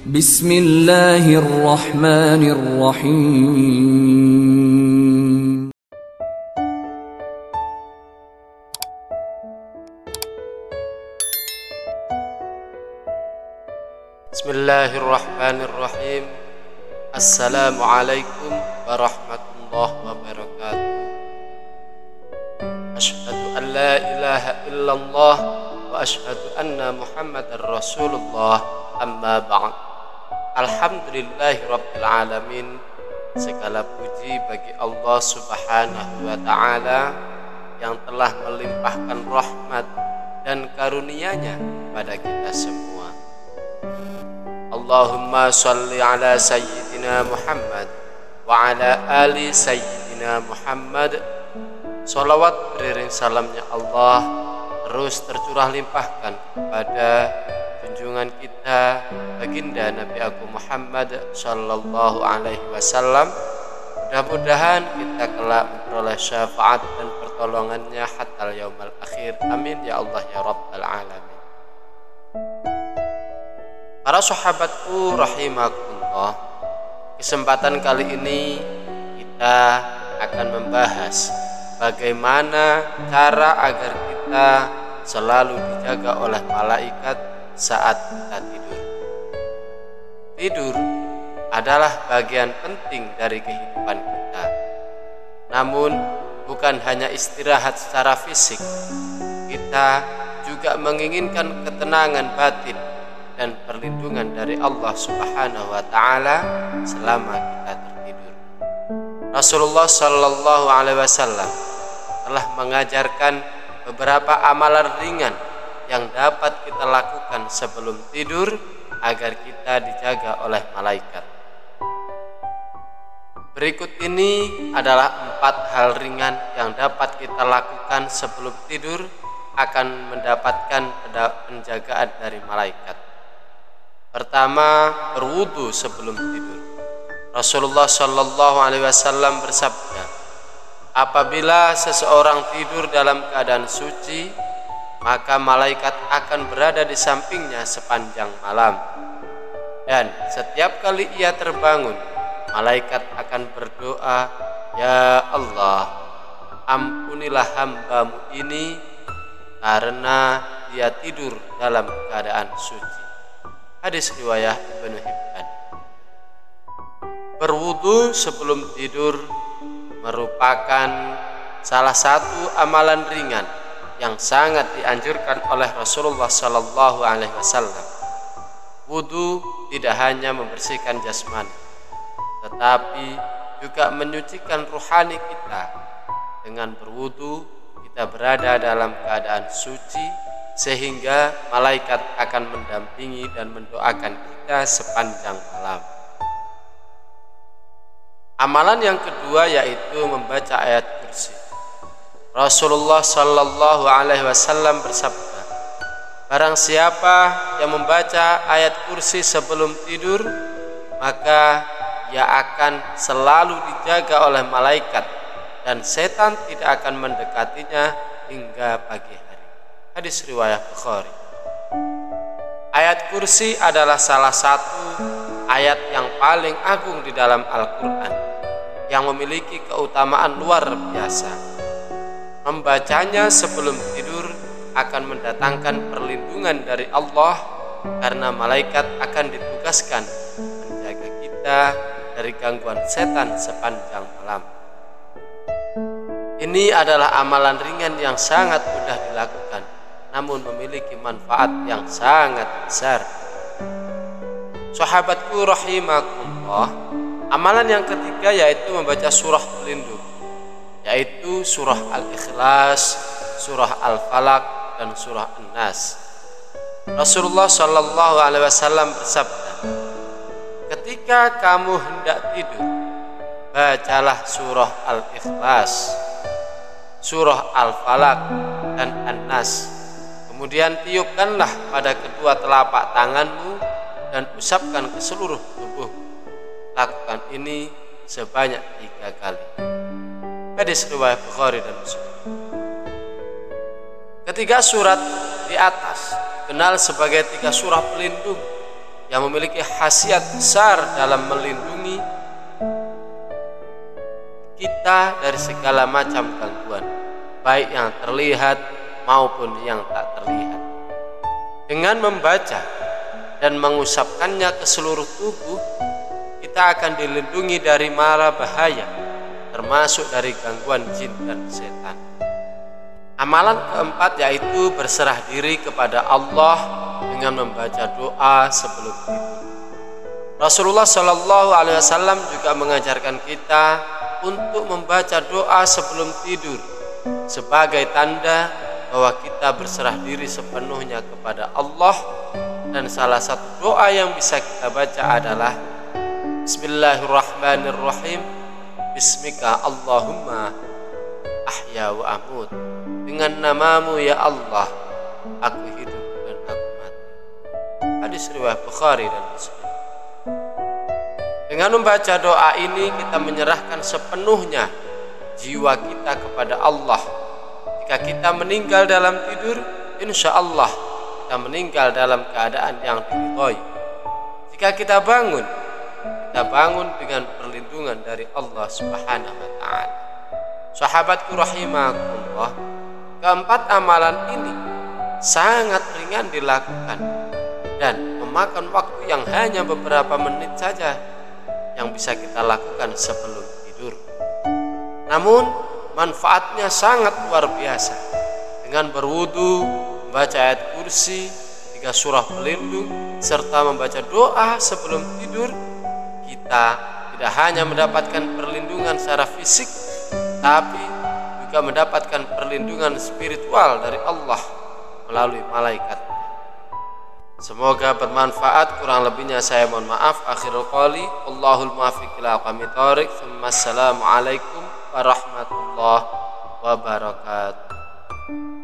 Bismillahirrahmanirrahim. Bismillahirrahmanirrahim. Assalamualaikum warahmatullahi wabarakatuh. Asyhadu an la ilaha illallah wa asyhadu anna Muhammadar Rasulullah, amma ba'd. Alhamdulillahi rabbil alamin. Segala puji bagi Allah subhanahu wa ta'ala yang telah melimpahkan rahmat dan karunia-Nya pada kita semua. Allahumma sholli ala sayyidina Muhammad wa ala ali sayyidina Muhammad. Salawat beriring salamnya Allah terus tercurah limpahkan kepada junjungan kita baginda Nabi Agung Muhammad sallallahu alaihi wasallam. Mudah-mudahan kita kelak memperoleh syafaat dan pertolongannya hatta yaumil akhir. Amin ya Allah ya rabbal alamin. Para sahabatku rahimakumullah, kesempatan kali ini kita akan membahas bagaimana cara agar kita selalu dijaga oleh malaikat saat kita tidur. Tidur adalah bagian penting dari kehidupan kita. Namun bukan hanya istirahat secara fisik, kita juga menginginkan ketenangan batin dan perlindungan dari Allah Subhanahu wa taala selama kita tertidur. Rasulullah sallallahu alaihi wasallam telah mengajarkan beberapa amalan ringan yang dapat kita lakukan sebelum tidur agar kita dijaga oleh malaikat. Berikut ini adalah 4 hal ringan yang dapat kita lakukan sebelum tidur akan mendapatkan penjagaan dari malaikat. Pertama, berwudu sebelum tidur. Rasulullah sallallahu alaihi wasallam bersabda, apabila seseorang tidur dalam keadaan suci, maka malaikat akan berada di sampingnya sepanjang malam. Dan setiap kali ia terbangun, malaikat akan berdoa, ya Allah, ampunilah hambamu ini karena dia tidur dalam keadaan suci. Hadis riwayat Ibnu Hibban. Berwudu sebelum tidur merupakan salah satu amalan ringan yang sangat dianjurkan oleh Rasulullah sallallahu alaihi wasallam. Wudu tidak hanya membersihkan jasmani, tetapi juga menyucikan ruhani kita. Dengan berwudu, kita berada dalam keadaan suci, sehingga malaikat akan mendampingi dan mendoakan kita sepanjang malam. Amalan yang kedua yaitu membaca ayat kursi. Rasulullah sallallahu alaihi wasallam bersabda, barang siapa yang membaca ayat kursi sebelum tidur, maka ia akan selalu dijaga oleh malaikat dan setan tidak akan mendekatinya hingga pagi hari. Hadis riwayat Bukhari. Ayat kursi adalah salah satu ayat yang paling agung di dalam Al-Quran yang memiliki keutamaan luar biasa. Membacanya sebelum tidur akan mendatangkan perlindungan dari Allah, karena malaikat akan ditugaskan menjaga kita dari gangguan setan sepanjang malam. Ini adalah amalan ringan yang sangat mudah dilakukan, namun memiliki manfaat yang sangat besar. Sahabatku rahimakumullah, amalan yang ketiga yaitu membaca surah pelindung, yaitu surah Al-Ikhlas, surah Al-Falaq, dan surah An-Nas. Rasulullah sallallahu alaihi wasallam bersabda, ketika kamu hendak tidur, bacalah surah Al-Ikhlas, surah Al-Falaq, dan An-Nas. Kemudian tiupkanlah pada kedua telapak tanganmu dan usapkan ke seluruh tubuh. Lakukan ini sebanyak 3 kali. Hadis riwayat Bukhari dan Muslim. Ketiga surat di atas kenal sebagai 3 surah pelindung yang memiliki khasiat besar dalam melindungi kita dari segala macam gangguan, baik yang terlihat maupun yang tak terlihat. Dengan membaca dan mengusapkannya ke seluruh tubuh, kita akan dilindungi dari mara bahaya, termasuk dari gangguan jin dan setan. Amalan keempat yaitu berserah diri kepada Allah dengan membaca doa sebelum tidur. Rasulullah Shallallahu Alaihi Wasallam juga mengajarkan kita untuk membaca doa sebelum tidur sebagai tanda bahwa kita berserah diri sepenuhnya kepada Allah. Dan salah satu doa yang bisa kita baca adalah Bismillahirrahmanirrahim, Bismika Allahumma ahya wa amut. Dengan namamu ya Allah, aku hidup dan aku mati. Hadis riwayat Bukhari dan Muslim. Dengan membaca doa ini kita menyerahkan sepenuhnya jiwa kita kepada Allah. Jika kita meninggal dalam tidur, insya Allah kita meninggal dalam keadaan yang diridhoi. Jika kita bangun dengan perlindungan dari Allah Subhanahu wa Ta'ala. Sahabatku rahimakumullah, keempat amalan ini sangat ringan dilakukan dan memakan waktu yang hanya beberapa menit saja yang bisa kita lakukan sebelum tidur. Namun manfaatnya sangat luar biasa. Dengan berwudu, membaca ayat kursi, 3 surah pelindung, serta membaca doa sebelum tidur, kita tidak hanya mendapatkan perlindungan secara fisik, tapi juga mendapatkan perlindungan spiritual dari Allah melalui malaikat. Semoga bermanfaat. Kurang lebihnya saya mohon maaf. Akhirul qali, Allahul muwaffiq ila aqwamit thoriq. Assalamualaikum warahmatullahi wabarakatuh.